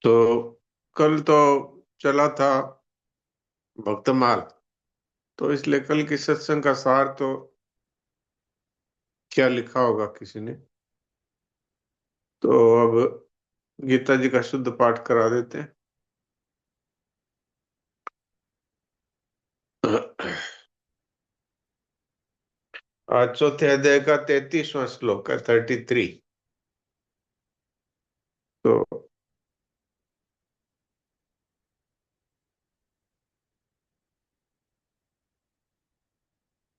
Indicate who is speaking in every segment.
Speaker 1: तो कल तो चला था भक्तमाल, तो इसलिए कल की सत्संग का सार तो क्या लिखा होगा किसी ने, तो अब गीता जी का शुद्ध पाठ करा देते हैं। आज चौथे अध्याय का 33वां श्लोक है, 33। तो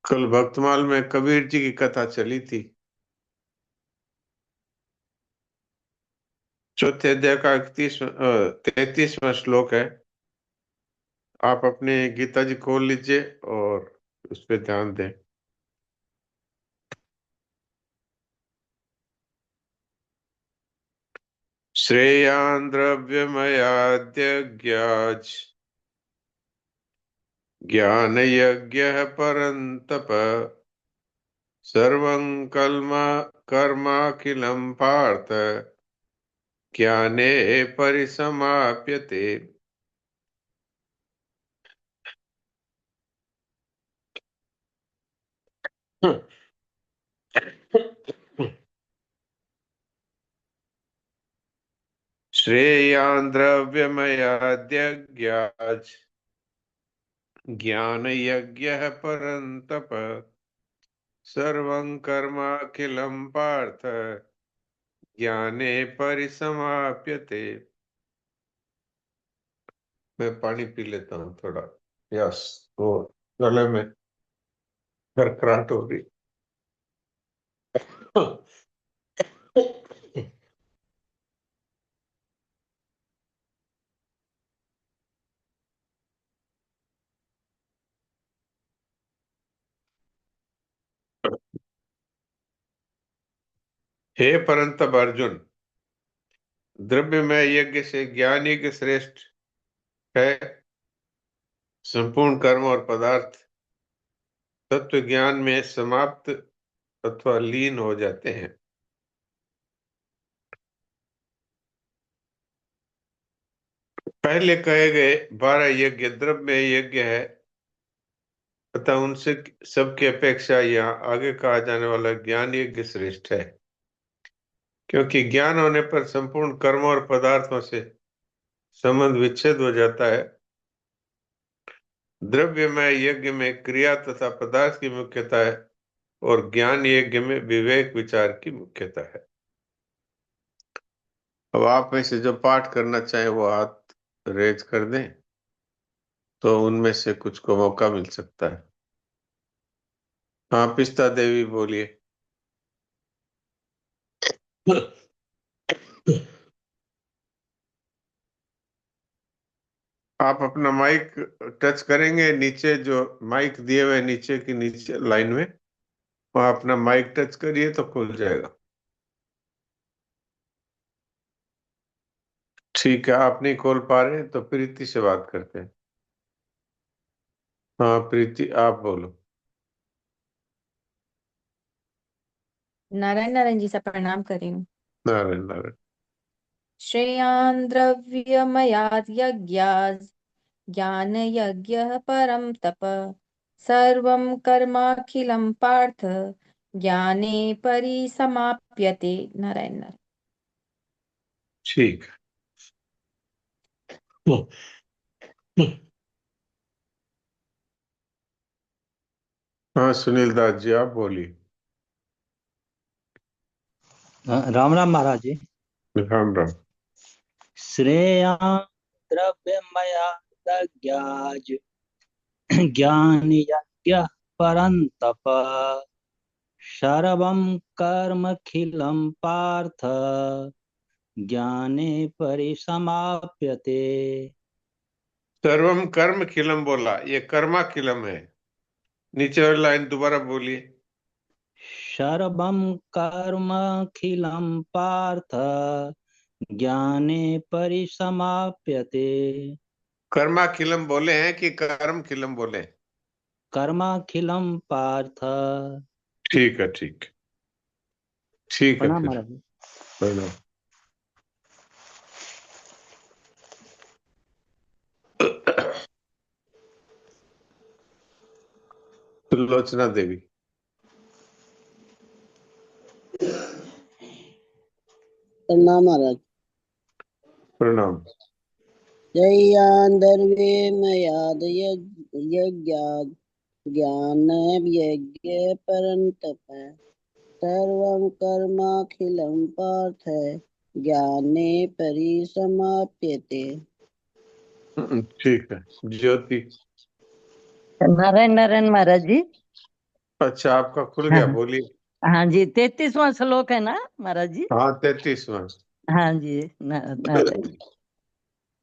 Speaker 1: कल भक्तमाल में कबीर जी की कथा चली थी। चौथे अध्याय का 33वां श्लोक है। आप अपने गीता जी खोल लीजिए और उस पर ध्यान दें। श्रेयान् द्रव्यमयाद्यज्ञाज ज्ञानयज्ञः परन्तप सर्वं कर्माखिलं पार्थ ज्ञाने परिसमाप्यते। श्रेयान् द्रव्यमयाद्यज्ञाज ज्ञानयज्ञः परन्तप सर्वं कर्माखिलं पार्थ ज्ञाने परिसमाप्यते। मैं पानी पी लेता हूँ थोड़ा। यस, वो गले में खरखराहट हो रही। हे परंतप अर्जुन, द्रव्यमय यज्ञ से ज्ञान यज्ञ श्रेष्ठ है। संपूर्ण कर्म और पदार्थ तत्व ज्ञान में समाप्त अथवा लीन हो जाते हैं। पहले कहे गए 12 यज्ञ द्रव्य यज्ञ है, तथा उनसे सबकी अपेक्षा यहाँ आगे कहा जाने वाला ज्ञान यज्ञ श्रेष्ठ है, क्योंकि ज्ञान होने पर संपूर्ण कर्म और पदार्थों से संबंध विच्छेद हो जाता है। द्रव्यमय यज्ञ में क्रिया तथा पदार्थ की मुख्यता है और ज्ञान यज्ञ में विवेक विचार की मुख्यता है। अब आप में से जो पाठ करना चाहे वो हाथ रेज कर दें, तो उनमें से कुछ को मौका मिल सकता है। हाँ, पिस्ता देवी बोलिए। आप अपना माइक टच करेंगे, नीचे जो माइक दिए हुए नीचे की नीचे लाइन में, वहां अपना माइक टच करिए तो खुल जाएगा। ठीक है, आप नहीं खोल पा रहे तो प्रीति से बात करते हैं। हाँ प्रीति, आप बोलो।
Speaker 2: नारायण नारायण जी से प्रणाम कर रही हूँ।
Speaker 1: नारायण नारायण।
Speaker 2: श्रेयान् द्रव्यमयाद् यज्ञात् ज्ञानयज्ञः परं तप सर्वं कर्माखिलं पार्थ ज्ञाने परिसमाप्यते। नारायण नारायण।
Speaker 1: ठीक है। हाँ सुनील दास जी, आप बोलिए।
Speaker 3: राम राम महाराज जी।
Speaker 1: राम राम।
Speaker 3: श्रेयान् द्रव्यमयादज्ञाज ज्ञानयज्ञः परन्तप सर्वं कर्मखिलं पार्थ ज्ञाने परिसमाप्यते।
Speaker 1: सर्वम कर्म खिलम बोला, ये कर्मा खिलम है। नीचे वाली लाइन दोबारा बोलिए।
Speaker 3: सर्वं कर्मखिलं पार्थ ज्ञाने परिसमाप्यते।
Speaker 1: कर्मा खिलम बोले हैं कि कर्म खिलम बोले?
Speaker 3: कर्माखिलं पार्थ।
Speaker 1: ठीक है, ठीक। ठीक है
Speaker 3: प्रणाम
Speaker 1: फिर।
Speaker 3: महाराज जी।
Speaker 1: प्रणाम। सुलोचना देवी।
Speaker 4: प्रणाम महाराज।
Speaker 1: प्रणाम।
Speaker 4: जयान्दर्वे मयाद यज्ञात् ज्ञान यज्ञ परन्तप सर्वं कर्माखिलं पार्थ ज्ञाने परिसमाप्यते।
Speaker 1: ठीक है। ज्योति।
Speaker 5: नारायण नारायण महाराज जी।
Speaker 1: अच्छा, आपका खुल
Speaker 5: हाँ
Speaker 1: गया, बोलिए।
Speaker 5: हाँ जी, 33वां श्लोक है ना महाराज जी?
Speaker 1: हाँ, 33वां।
Speaker 5: हाँ जी, नारायण।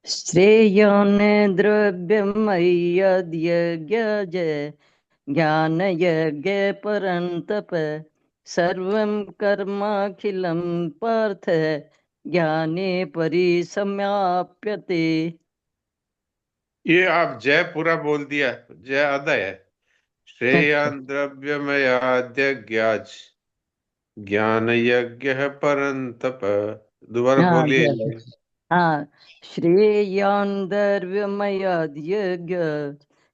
Speaker 5: श्रेयोन द्रव्यमय्यद् यज्ञ ज्ञान यज्ञ परन्तप सर्वं कर्माखिलं पार्थ ज्ञाने परिसमाप्यते।
Speaker 1: ये आप जय पूरा बोल दिया, जय आधा है। श्रेयान द्रव्यमयाद्यज्ञाज ज्ञान यज्ञ परन्तप। दोबारा
Speaker 5: हाँ
Speaker 1: बोलिए।
Speaker 5: जय। हाँ, श्रेयान् द्रव्यमयाद् यज्ञ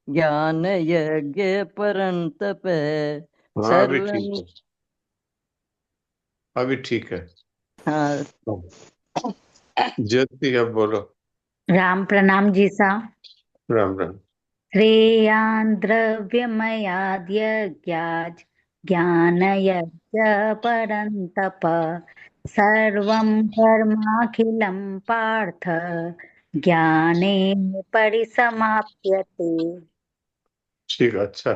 Speaker 5: ज्ञान यज्ञ परन्तप
Speaker 1: हाँ, अभी
Speaker 5: सर्वं।
Speaker 1: ठीक है, अभी ठीक है।
Speaker 5: हाँ
Speaker 1: ज्योति, अब बोलो।
Speaker 6: राम प्रणाम जी सा।
Speaker 1: राम राम।
Speaker 6: श्रेयान् द्रव्यमयाद्यज्ञात् ज्ञानयज्ञ परन्तप सर्वं कर्माखिलं पार्थ ज्ञाने परिसमाप्यते।
Speaker 1: ठीक, अच्छा।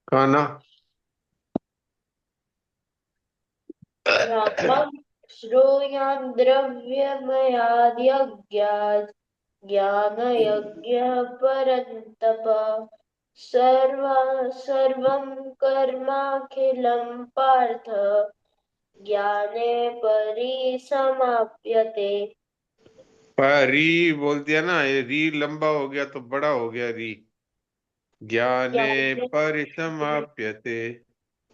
Speaker 1: काना।
Speaker 7: रामं श्रूयान् द्रव्यमयाद्यज्ञात् ज्ञानयज्ञः परन्तप सर्वं कर्माखिलं पार्थ ज्ञाने परिसमाप्यते।
Speaker 1: री बोल दिया ना, ये री लंबा हो गया तो बड़ा हो गया री। ज्ञाने परिसमाप्यते।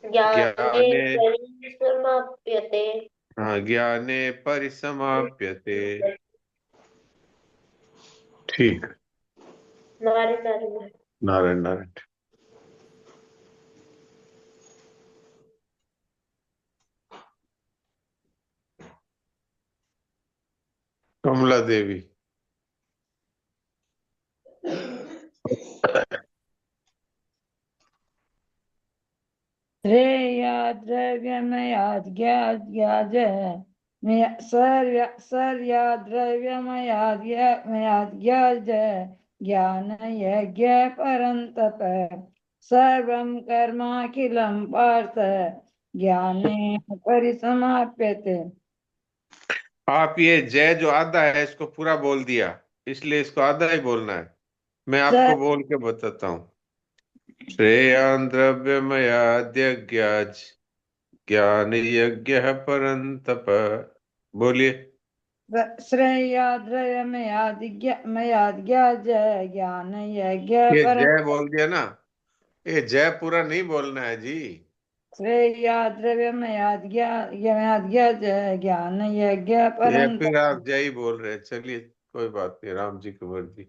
Speaker 7: ज्ञाने
Speaker 1: ज्ञाने।
Speaker 7: परिसमाप्यते।
Speaker 1: हाँ, ज्ञाने परिसमाप्यते। ठीक।
Speaker 7: नारायण नारायण।
Speaker 1: नारायण नारायण। कमला देवी।
Speaker 2: श्रेया द्रव्यमयाद् ज्ञाज सर्या द्रव्यमयाद् ज्ञाज ज्ञान यज्ञ परन्तप सर्वं कर्माखिलं पार्थ ज्ञाने परिसमाप्यते।
Speaker 1: आप ये जय जो आधा है इसको पूरा बोल दिया, इसलिए इसको आधा ही बोलना है। मैं आपको बोल के बताता हूँ। श्रेयान् द्रव्यमयाद्यज्ञाज ज्ञान यज्ञ परन्तप। बोलिए।
Speaker 2: श्रेया द्रव्यमयाद् ज्ञाज ज्ञान यज्ञ
Speaker 1: ये जय
Speaker 2: परन्तप
Speaker 1: बोल दिया ना, ये जय पूरा नहीं बोलना है जी।
Speaker 2: श्रेया द्रव्यमयाद् ज्ञाज ज्ञान यज्ञ
Speaker 1: ये
Speaker 2: परन्तप।
Speaker 1: फिर आप जय ही बोल रहे हैं। चलिए, कोई बात नहीं, राम जी की मर्जी।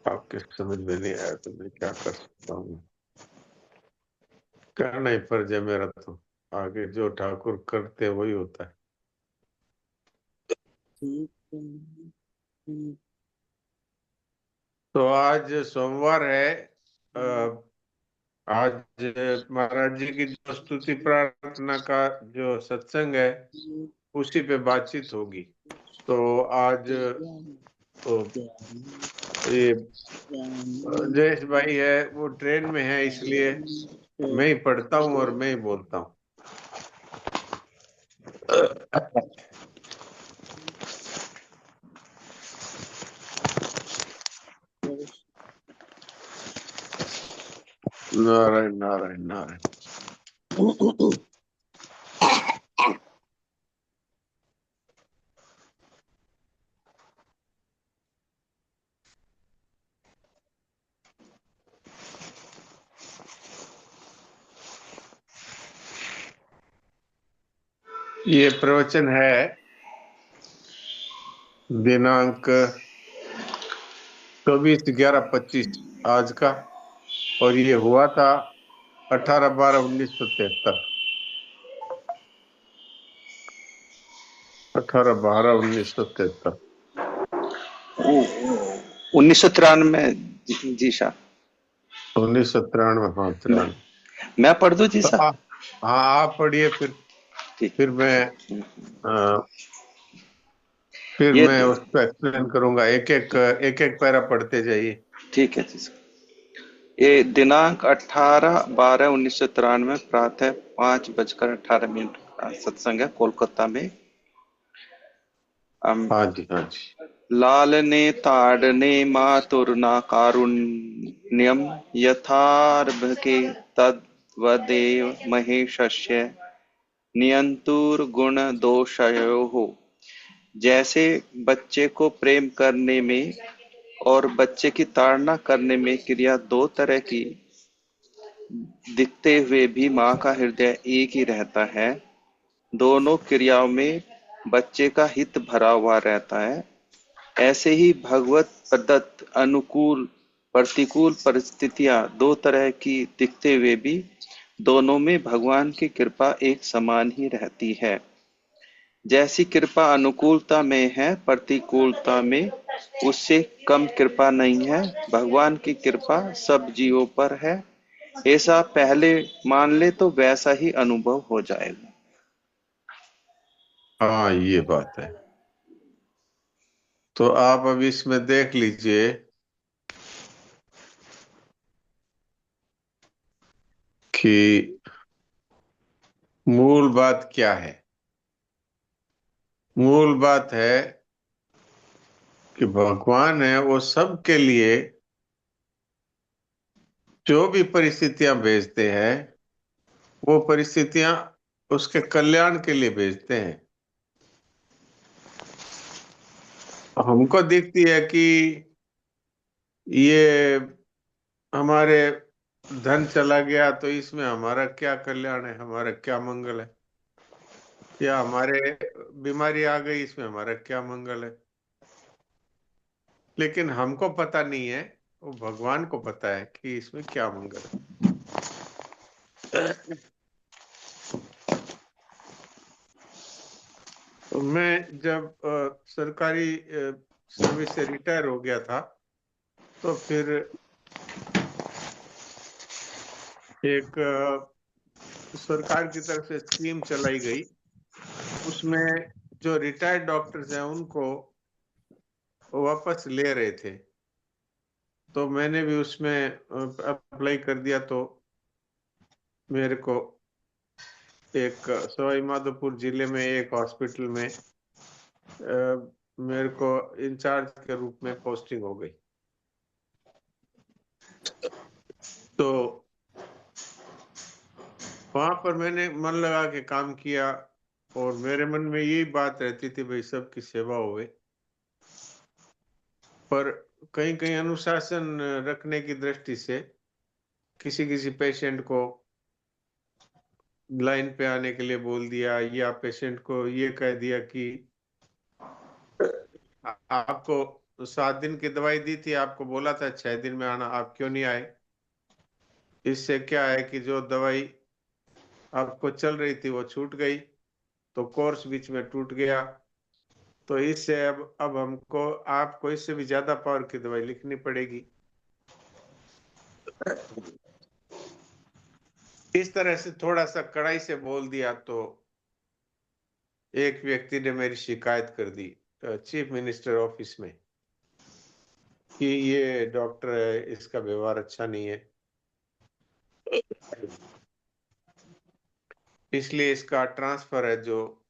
Speaker 1: आपके समझ में नहीं आया तो मैं क्या कर सकता हूँ। करना ही फर्ज है मेरा, तो आगे जो ठाकुर करते हैं वही होता है। तो आज सोमवार है। आज महाराज जी की जो स्तुति प्रार्थना का जो सत्संग है उसी पे बातचीत होगी। तो आज तो ये जयेश भाई है, वो ट्रेन में है, इसलिए मैं ही पढ़ता हूँ और मैं ही बोलता हूँ। नारायण नारायण नारायण। ये प्रवचन है दिनांक 24/11/25 आज का, और ये हुआ था 18/12/1973। 18/12/1973।
Speaker 8: 1993 जी शाह।
Speaker 1: 1993, हाँ 93।
Speaker 8: मैं पढ़ दूं जी
Speaker 1: तो
Speaker 8: साहब?
Speaker 1: हाँ आप पढ़िए,
Speaker 8: ठीक।
Speaker 1: फिर मैं फिर
Speaker 8: ये
Speaker 1: मैं उसको एक्सप्लेन करूंगा। एक एक पैरा पढ़ते जाइए।
Speaker 8: ठीक है जी साहब। ये दिनांक 18/12/1993 प्रातः 5:18 का सत्संग है कोलकाता में।
Speaker 1: हाँ जी, हाँ जी।
Speaker 8: लालने ताड़ने मातुर्ना कारुण्यम यथार्भके तद्वदेव महेशस्य नियंतुर्गुण दोषयोः। जैसे बच्चे को प्रेम करने में और बच्चे की ताड़ना करने में क्रिया दो तरह की दिखते हुए भी माँ का हृदय एक ही रहता है। दोनों क्रियाओं में बच्चे का हित भरा हुआ रहता है। ऐसे ही भगवत प्रदत्त अनुकूल प्रतिकूल परिस्थितियां दो तरह की दिखते हुए भी दोनों में भगवान की कृपा एक समान ही रहती है। जैसी कृपा अनुकूलता में है, प्रतिकूलता में उससे कम कृपा नहीं है। भगवान की कृपा सब जीवों पर है, ऐसा पहले मान ले तो वैसा ही अनुभव हो जाएगा।
Speaker 1: हाँ ये बात है। तो आप अब इसमें देख लीजिए कि मूल बात क्या है। मूल बात है कि भगवान है वो सबके लिए जो भी परिस्थितियां भेजते हैं, वो परिस्थितियां उसके कल्याण के लिए भेजते हैं। हमको दिखती है कि ये हमारे धन चला गया तो इसमें हमारा क्या कल्याण है, हमारा क्या मंगल है, या हमारे बीमारी आ गई इसमें हमारा क्या मंगल है। लेकिन हमको पता नहीं है, वो भगवान को पता है कि इसमें क्या मंगल है। तो मैं जब सरकारी सर्विस से रिटायर हो गया था, तो फिर एक सरकार की तरफ से स्कीम चलाई गई। उसमें जो रिटायर्ड डॉक्टर्स हैं उनको वापस ले रहे थे। तो मैंने भी उसमें अप्लाई कर दिया। तो मेरे को एक सवाई माधोपुर जिले में एक हॉस्पिटल में मेरे को इंचार्ज के रूप में पोस्टिंग हो गई। तो वहां पर मैंने मन लगा के काम किया, और मेरे मन में यही बात रहती थी, भाई सबकी सेवा होवे। पर कहीं कहीं अनुशासन रखने की दृष्टि से किसी किसी पेशेंट को लाइन पे आने के लिए बोल दिया, या पेशेंट को ये कह दिया कि आपको 7 दिन की दवाई दी थी, आपको बोला था 6 दिन में आना, आप क्यों नहीं आए। इससे क्या है कि जो दवाई आपको चल रही थी वो छूट गई, तो कोर्स बीच में टूट गया। तो इससे अब हमको आपको इससे भी ज्यादा पावर की दवाई लिखनी पड़ेगी। इस तरह से थोड़ा सा कड़ाई से बोल दिया, तो एक व्यक्ति ने मेरी शिकायत कर दी चीफ मिनिस्टर ऑफिस में कि ये डॉक्टर है, इसका व्यवहार अच्छा नहीं है, इसलिए इसका ट्रांसफर है जो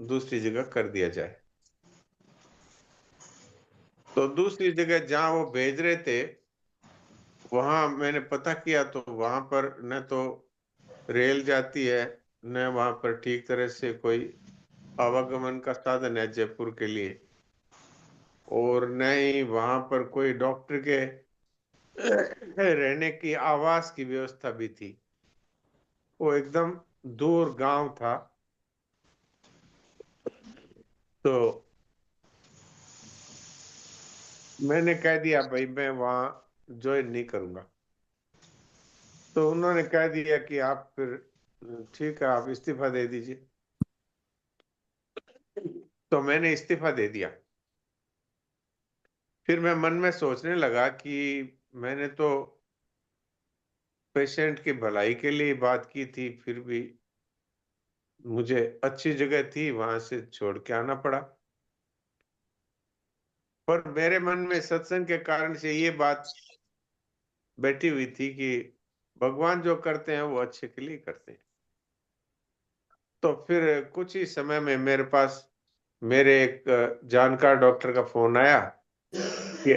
Speaker 1: दूसरी जगह कर दिया जाए। तो दूसरी जगह जहां वो भेज रहे थे, वहां मैंने पता किया, तो वहां पर न तो रेल जाती है, न वहां पर ठीक तरह से कोई आवागमन का साधन है जयपुर के लिए, और न ही वहां पर कोई डॉक्टर के रहने की आवास की व्यवस्था भी थी। वो एकदम दूर गांव था। तो मैंने कह दिया भाई मैं वहां ज्वाइन नहीं करूंगा। तो उन्होंने कह दिया कि आप फिर ठीक है, आप इस्तीफा दे दीजिए। तो मैंने इस्तीफा दे दिया। फिर मैं मन में सोचने लगा कि मैंने तो पेशेंट की भलाई के लिए बात की थी, फिर भी मुझे अच्छी जगह थी वहां से छोड़ के आना पड़ा। पर मेरे मन में सत्संग के कारण से ये बात बैठी हुई थी कि भगवान जो करते हैं वो अच्छे के लिए करते हैं। तो फिर कुछ ही समय में मेरे पास मेरे एक जानकार डॉक्टर का फोन आया कि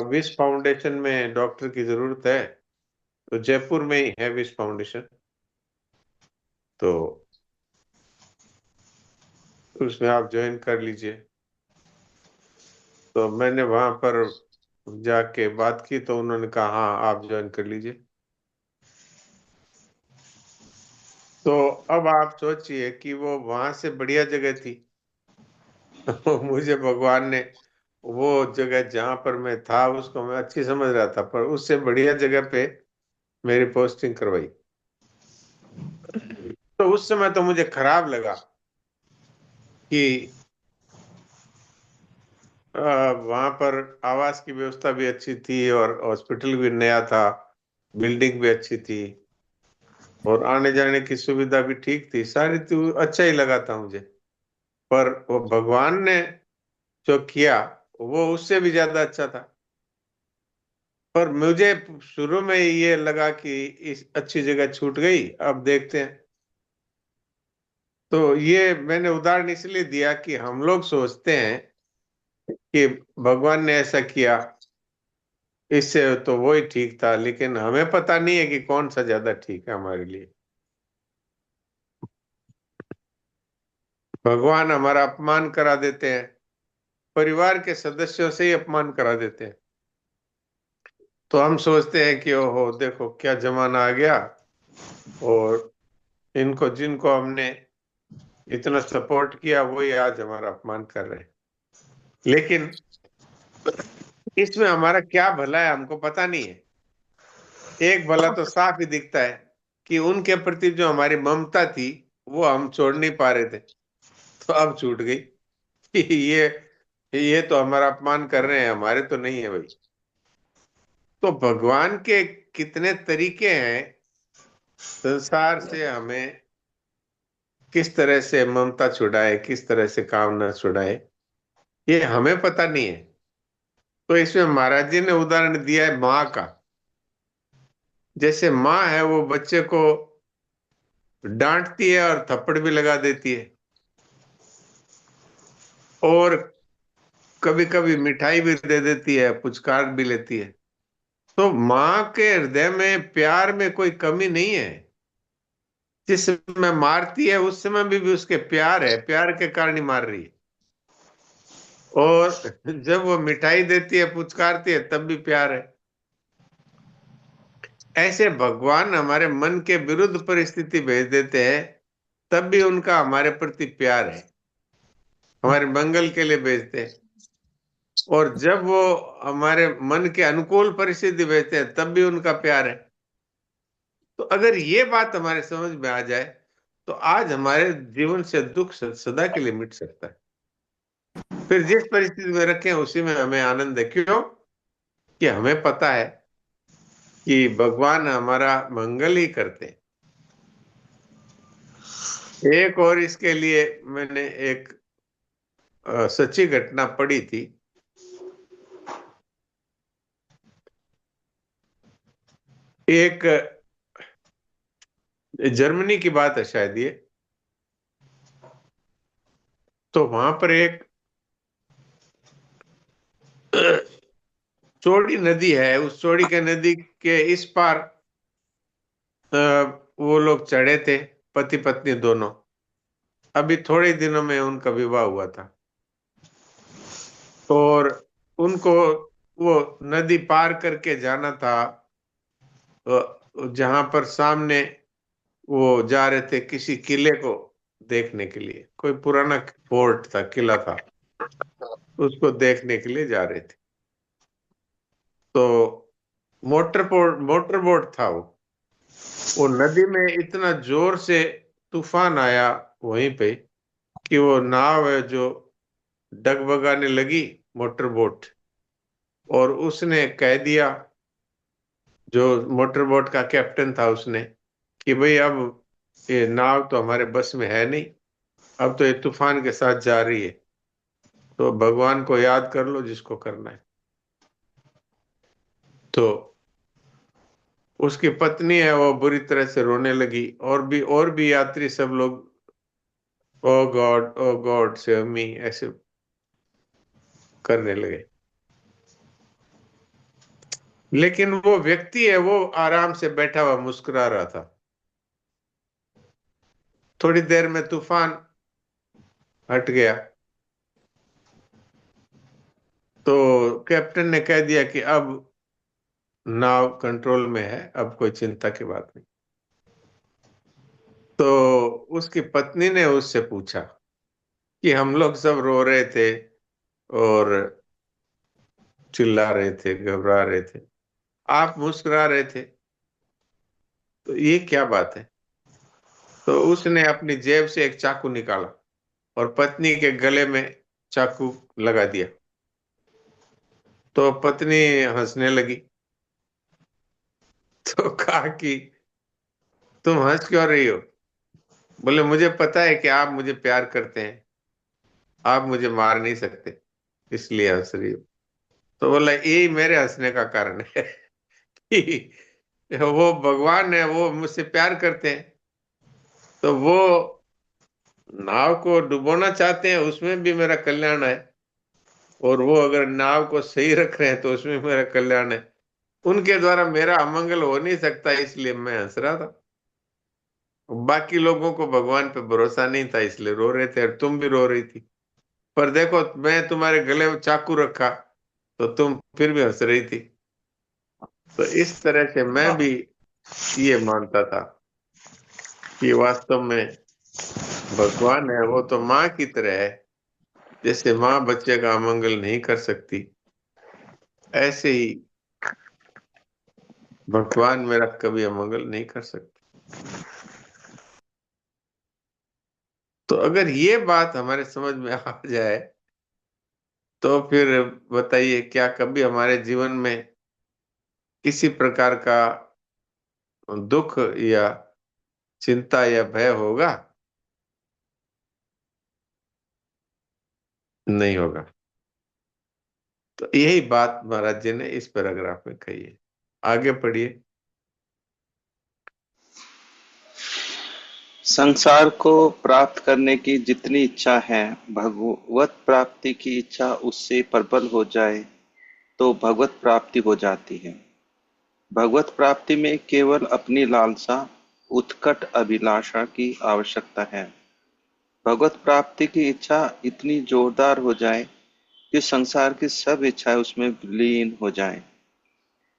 Speaker 1: विश फाउंडेशन में डॉक्टर की जरूरत है, तो जयपुर में ही है विश फाउंडेशन, तो उसमें आप ज्वाइन कर लीजिए। तो मैंने वहां पर जाके बात की तो उन्होंने कहा हाँ आप ज्वाइन कर लीजिए। तो अब आप सोचिए कि वो वहां से बढ़िया जगह थी। मुझे भगवान ने वो जगह जहां पर मैं था उसको मैं अच्छी समझ रहा था, पर उससे बढ़िया जगह पे मेरी पोस्टिंग करवाई। तो उस समय तो मुझे खराब लगा कि वहां पर आवास की व्यवस्था भी अच्छी थी और हॉस्पिटल भी नया था, बिल्डिंग भी अच्छी थी और आने जाने की सुविधा भी ठीक थी, सारी तो अच्छा ही लगा था मुझे। पर वो भगवान ने जो किया वो उससे भी ज्यादा अच्छा था। पर मुझे शुरू में ये लगा कि इस अच्छी जगह छूट गई, अब देखते हैं। तो ये मैंने उदाहरण इसलिए दिया कि हम लोग सोचते हैं कि भगवान ने ऐसा किया, इससे तो वो ही ठीक था, लेकिन हमें पता नहीं है कि कौन सा ज्यादा ठीक है हमारे लिए। भगवान हमारा अपमान करा देते हैं, परिवार के सदस्यों से ही अपमान करा देते हैं। तो हम सोचते हैं कि ओहो देखो क्या जमाना आ गया, और इनको जिनको हमने इतना सपोर्ट किया वही आज हमारा अपमान कर रहे हैं। लेकिन इसमें हमारा क्या भला है हमको पता नहीं है। एक भला तो साफ ही दिखता है कि उनके प्रति जो हमारी ममता थी वो हम छोड़ नहीं पा रहे थे, तो अब छूट गई कि ये तो हमारा अपमान कर रहे हैं, हमारे तो नहीं है भाई। तो भगवान के कितने तरीके हैं संसार से हमें किस तरह से ममता छुड़ाए, किस तरह से काम न छुड़ाए, ये हमें पता नहीं है। तो इसमें महाराज जी ने उदाहरण दिया है माँ का। जैसे माँ है वो बच्चे को डांटती है और थप्पड़ भी लगा देती है, और कभी कभी मिठाई भी दे देती है, पुचकार भी लेती है। तो माँ के हृदय में प्यार में कोई कमी नहीं है। जिस समय मारती है उस समय भी उसके प्यार है, प्यार के कारण ही मार रही है। और जब वो मिठाई देती है, पुचकारती है, तब भी प्यार है। ऐसे भगवान हमारे मन के विरुद्ध परिस्थिति भेज देते हैं, तब भी उनका हमारे प्रति प्यार है, हमारे मंगल के लिए भेजते हैं। और जब वो हमारे मन के अनुकूल परिस्थिति भेजते हैं तब भी उनका प्यार है। तो अगर ये बात हमारे समझ में आ जाए तो आज हमारे जीवन से दुख सदा के लिए मिट सकता है। फिर जिस परिस्थिति में रखें उसी में हमें आनंद है। क्यों? कि हमें पता है कि भगवान हमारा मंगल ही करते हैं। एक और इसके लिए मैंने एक सच्ची घटना पढ़ी थी। एक जर्मनी की बात है शायद ये। तो वहां पर एक चौड़ी नदी है, उस चौड़ी के नदी के इस पार वो लोग चढ़े थे, पति पत्नी दोनों। अभी थोड़े दिनों में उनका विवाह हुआ था और उनको वो नदी पार करके जाना था, जहां पर सामने वो जा रहे थे किसी किले को देखने के लिए। कोई पुराना फोर्ट था, किला था, उसको देखने के लिए जा रहे थे। तो मोटर बोट था वो नदी में इतना जोर से तूफान आया वहीं पे कि वो नाव है जो डगमगाने लगी, मोटर बोट। और उसने कह दिया, जो मोटर बोट का कैप्टन था, उसने कि भाई अब ये नाव तो हमारे बस में है नहीं, अब तो ये तूफान के साथ जा रही है, तो भगवान को याद कर लो जिसको करना है। तो उसकी पत्नी है वो बुरी तरह से रोने लगी, और भी यात्री सब लोग ओ गॉड सेव मी ऐसे करने लगे। लेकिन वो व्यक्ति है वो आराम से बैठा हुआ मुस्कुरा रहा था। थोड़ी देर में तूफान हट गया, तो कैप्टन ने कह दिया कि अब नाव कंट्रोल में है, अब कोई चिंता की बात नहीं। तो उसकी पत्नी ने उससे पूछा कि हम लोग सब रो रहे थे और चिल्ला रहे थे, घबरा रहे थे, आप मुस्कुरा रहे थे, तो ये क्या बात है? तो उसने अपनी जेब से एक चाकू निकाला और पत्नी के गले में चाकू लगा दिया। तो पत्नी हंसने लगी। तो कहा कि तुम हंस क्यों रही हो? बोले मुझे पता है कि आप मुझे प्यार करते हैं, आप मुझे मार नहीं सकते, इसलिए हंस रही हो। तो बोला यही मेरे हंसने का कारण है कि वो भगवान है, वो मुझसे प्यार करते हैं, तो वो नाव को डुबोना चाहते हैं, उसमें भी मेरा कल्याण है, और वो अगर नाव को सही रख रहे हैं तो उसमें मेरा कल्याण है। उनके द्वारा मेरा अमंगल हो नहीं सकता, इसलिए मैं हंस रहा था। बाकी लोगों को भगवान पे भरोसा नहीं था, इसलिए रो रहे थे, और तुम भी रो रही थी। पर देखो, मैं तुम्हारे गले में चाकू रखा तो तुम फिर भी हंस रही थी। तो इस तरह से मैं भी ये मानता था कि वास्तव में भगवान है वो तो माँ की तरह है। जैसे माँ बच्चे का अमंगल नहीं कर सकती, ऐसे ही भगवान मेरा कभी अमंगल नहीं कर सकते। तो अगर ये बात हमारे समझ में आ जाए तो फिर बताइए, क्या कभी हमारे जीवन में किसी प्रकार का दुख या चिंता या भय होगा? नहीं होगा। तो यही बात महाराज जी ने इस पैराग्राफ में कही है। आगे पढ़िए।
Speaker 8: संसार को प्राप्त करने की जितनी इच्छा है, भगवत प्राप्ति की इच्छा उससे प्रबल हो जाए तो भगवत प्राप्ति हो जाती है। भगवत प्राप्ति में केवल अपनी लालसा, उत्कट अभिलाषा की आवश्यकता है। भगवत प्राप्ति की इच्छा इतनी जोरदार हो जाए कि संसार की सब इच्छाएं उसमें विलीन हो जाएं।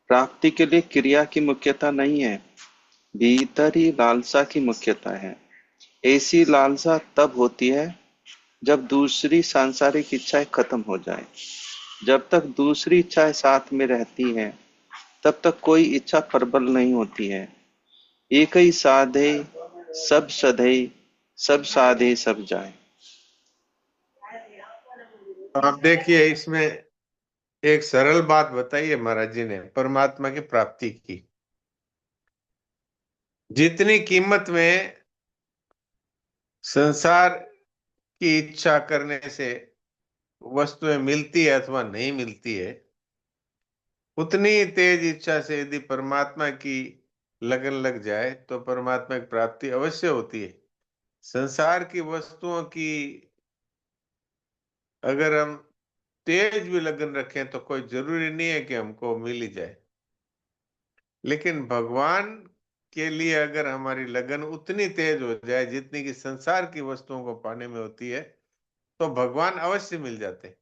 Speaker 8: प्राप्ति के लिए क्रिया की मुख्यता नहीं है, भीतरी लालसा की मुख्यता है। ऐसी लालसा तब होती है जब दूसरी सांसारिक इच्छाएं खत्म हो जाए। जब तक दूसरी इच्छाएं साथ में रहती हैं, तब तक कोई इच्छा प्रबल नहीं होती है। एक ही साधे सब सधे, सब साधे सब जाए।
Speaker 1: आप देखिए, इसमें एक सरल बात बताई है महाराज जी ने परमात्मा की प्राप्ति की। जितनी कीमत में संसार की इच्छा करने से वस्तुएं मिलती है अथवा नहीं मिलती है, उतनी तेज इच्छा से यदि परमात्मा की लगन लग जाए तो परमात्मा की प्राप्ति अवश्य होती है। संसार की वस्तुओं की अगर हम तेज भी लगन रखें तो कोई जरूरी नहीं है कि हमको मिल ही जाए। लेकिन भगवान के लिए अगर हमारी लगन उतनी तेज हो जाए जितनी कि संसार की वस्तुओं को पाने में होती है, तो भगवान अवश्य मिल जाते हैं।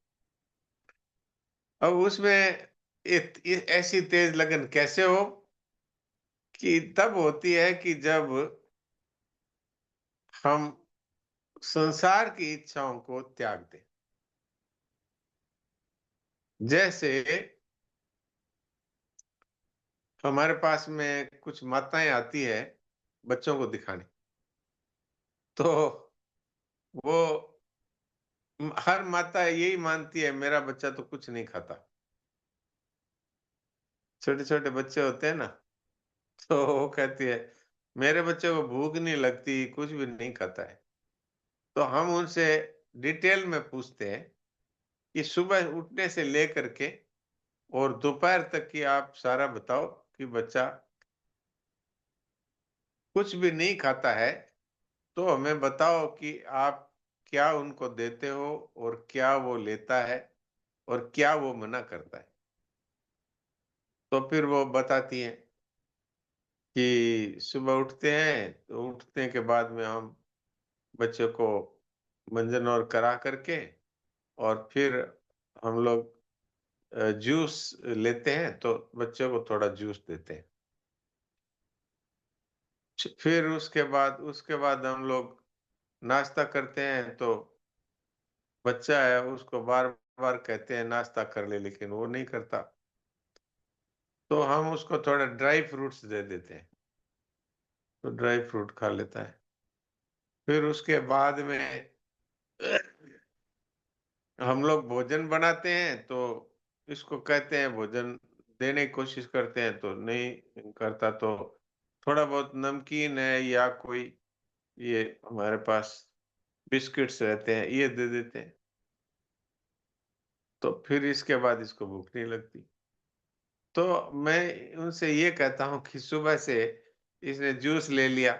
Speaker 1: अब उसमें ऐसी तेज लगन कैसे हो? कि तब होती है कि जब हम संसार की इच्छाओं को त्याग दें। जैसे हमारे पास में कुछ माताएं आती है बच्चों को दिखाने, तो वो हर माता यही मानती है मेरा बच्चा तो कुछ नहीं खाता। छोटे छोटे बच्चे होते हैं ना, तो वो कहती है मेरे बच्चे को भूख नहीं लगती, कुछ भी नहीं खाता है। तो हम उनसे डिटेल में पूछते हैं कि सुबह उठने से लेकर के और दोपहर तक की आप सारा बताओ कि बच्चा कुछ भी नहीं खाता है, तो हमें बताओ कि आप क्या उनको देते हो और क्या वो लेता है और क्या वो मना करता है। तो फिर वो बताती हैं कि सुबह उठते हैं तो उठने के बाद में हम बच्चे को मंजन और करा करके और फिर हम लोग जूस लेते हैं, तो बच्चे को थोड़ा जूस देते हैं। फिर उसके बाद हम लोग नाश्ता करते हैं, तो बच्चा है उसको बार बार कहते हैं नाश्ता कर ले, लेकिन वो नहीं करता, तो हम उसको थोड़ा ड्राई फ्रूट्स दे देते हैं, तो ड्राई फ्रूट खा लेता है। फिर उसके बाद में हम लोग भोजन बनाते हैं, तो इसको कहते हैं भोजन देने की कोशिश करते हैं, तो नहीं करता, तो थोड़ा बहुत नमकीन है या कोई ये हमारे पास बिस्किट्स रहते हैं ये दे देते हैं। तो फिर इसके बाद इसको भूख नहीं लगती। तो मैं उनसे ये कहता हूँ कि सुबह से इसने जूस ले लिया,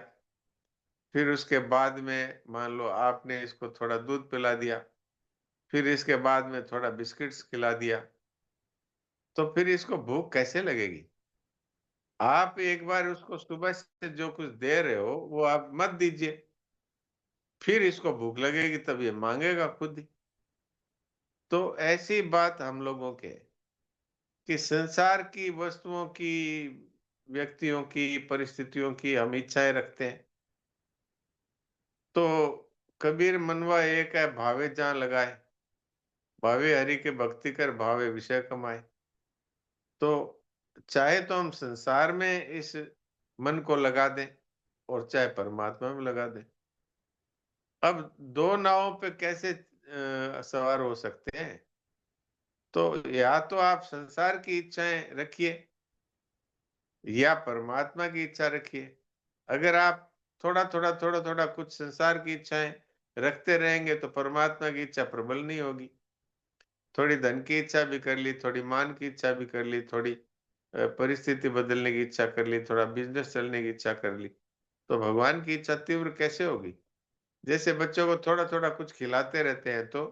Speaker 1: फिर उसके बाद में मान लो आपने इसको थोड़ा दूध पिला दिया, फिर इसके बाद में थोड़ा बिस्किट्स खिला दिया, तो फिर इसको भूख कैसे लगेगी? आप एक बार उसको सुबह से जो कुछ दे रहे हो वो आप मत दीजिए, फिर इसको भूख लगेगी तब ये मांगेगा खुद ही। तो ऐसी बात हम लोगों के कि संसार की वस्तुओं की, व्यक्तियों की, परिस्थितियों की हम इच्छाएं रखते हैं। तो कबीर मनवा एक है, भावे जहां लगाए, भावे हरि के भक्ति कर, भावे विषय कमाए। तो चाहे तो हम संसार में इस मन को लगा दें और चाहे परमात्मा में लगा दें। अब दो नावों पे कैसे सवार हो सकते हैं? तो या तो आप संसार की इच्छाएं रखिए या परमात्मा की इच्छा रखिए। अगर आप थोड़ा थोड़ा कुछ संसार की इच्छाएं रखते रहेंगे तो परमात्मा की इच्छा प्रबल नहीं होगी। थोड़ी धन की इच्छा भी कर ली, थोड़ी मान की इच्छा भी कर ली, थोड़ी परिस्थिति बदलने की इच्छा कर ली, थोड़ा बिजनेस चलने की इच्छा कर ली, तो भगवान की इच्छा तीव्र कैसे होगी? जैसे बच्चों को थोड़ा थोड़ा कुछ खिलाते रहते हैं तो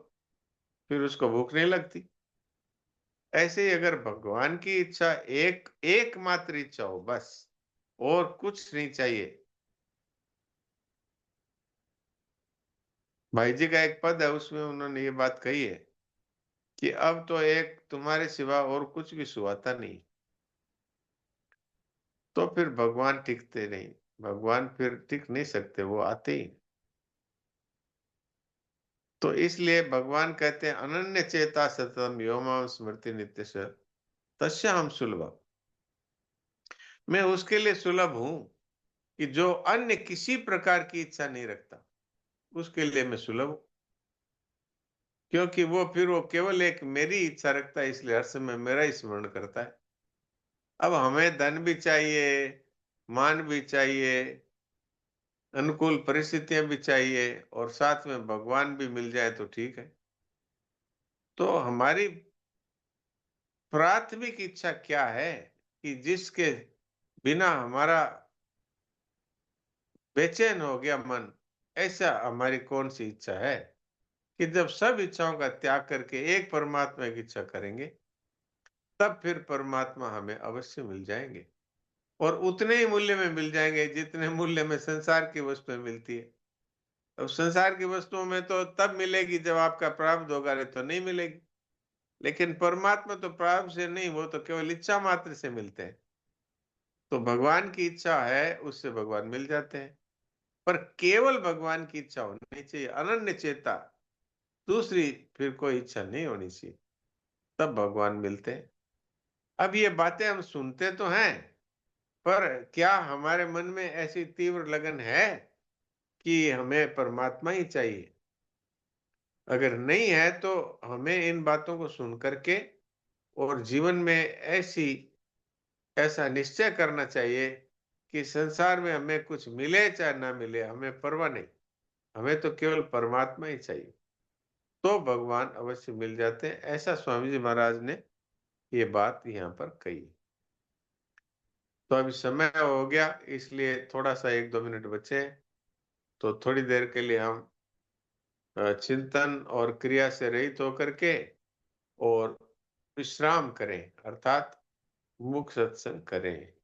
Speaker 1: फिर उसको भूख नहीं लगती। ऐसे ही अगर भगवान की इच्छा एकमात्र इच्छा हो बस, और कुछ नहीं चाहिए। भाई जी का एक पद है, उसमें उन्होंने ये बात कही है कि अब तो एक तुम्हारे सिवा और कुछ भी सुहाता नहीं। तो फिर भगवान टिकते नहीं, भगवान फिर टिक नहीं सकते, वो आते ही। तो इसलिए भगवान कहते हैं अनन्य चेता सततम यो माम स्मृति नित्य तस्याहं सुलभ। मैं उसके लिए सुलभ हूं कि जो अन्य किसी प्रकार की इच्छा नहीं रखता, उसके लिए मैं सुलभ हूं। क्योंकि वो केवल एक मेरी इच्छा रखता है, इसलिए हर समय मेरा ही स्मरण करता है। अब हमें धन भी चाहिए, मान भी चाहिए, अनुकूल परिस्थितियां भी चाहिए, और साथ में भगवान भी मिल जाए तो ठीक है। तो हमारी प्राथमिक इच्छा क्या है कि जिसके बिना हमारा बेचैन हो गया मन? ऐसा हमारी कौन सी इच्छा है कि जब सब इच्छाओं का त्याग करके एक परमात्मा की इच्छा करेंगे, तब फिर परमात्मा हमें अवश्य मिल जाएंगे, और उतने ही मूल्य में मिल जाएंगे जितने मूल्य में संसार की वस्तुएं मिलती है। अब संसार की वस्तुओं में तो तब मिलेगी जब आपका प्रारब्ध होगा, नहीं तो नहीं मिलेगी। लेकिन परमात्मा तो प्रारब्ध से नहीं, वो तो केवल इच्छा मात्र से मिलते हैं। तो भगवान की इच्छा है, उससे भगवान मिल जाते हैं। पर केवल भगवान की इच्छा होनी चाहिए, अनन्य चेता, दूसरी फिर कोई इच्छा नहीं होनी चाहिए, तब भगवान मिलते हैं। अब ये बातें हम सुनते तो हैं, पर क्या हमारे मन में ऐसी तीव्र लगन है कि हमें परमात्मा ही चाहिए? अगर नहीं है तो हमें इन बातों को सुन करके और जीवन में ऐसा निश्चय करना चाहिए कि संसार में हमें कुछ मिले चाहे ना मिले, हमें परवाह नहीं, हमें तो केवल परमात्मा ही चाहिए, तो भगवान अवश्य मिल जाते हैं। ऐसा स्वामी जी महाराज ने ये बात यहाँ पर कही। तो अभी समय हो गया, इसलिए थोड़ा सा 1-2 मिनट बचे हैं, तो थोड़ी देर के लिए हम चिंतन और क्रिया से रहित होकर के और विश्राम करें, अर्थात मुख सत्संग करें।